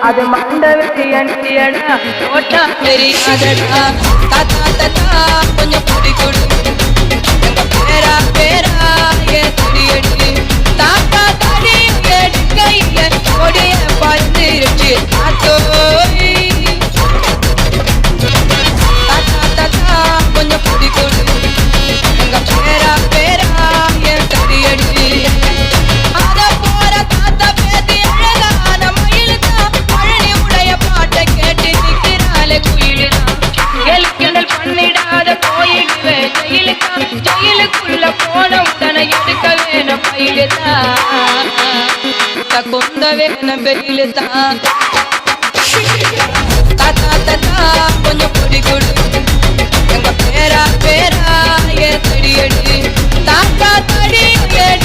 அது மண்டவெளி அண்டியடா ஓட்டா தெரியாதடா தாத்தா தாத்தா கொஞ்சம் குடி கொடு எங்க பேரா பேரா ஏ குடியடி தாத்தா தாடி எடுக்கையில கொடிய பறந்துருச்சு தாத்தோய் தாத்தா தாத்தா கொஞ்சம் குடி கொடு எங்க பேரா பேரா ஏ குடியடி அத போற தாத்தா பேத்தி அழகான மயிலுதான் பழனி உடைய பாட்டை கேட்டு நிற்கிறாளே குயிலுதான் எல்கிண்டல் பண்ணிடாத கோயிலுவே ஜெயிலுதான் ஜெயிலுக்குள்ள போன உடனே எடுக்க வேணும் பயிலுதான் கொந்த வேணும் பெயிலுதான் தாத்தா தாத்தா கொஞ்சம் குடி கொடு எங்க பேரா பேரா ஏ தடியடி தாத்தா தடி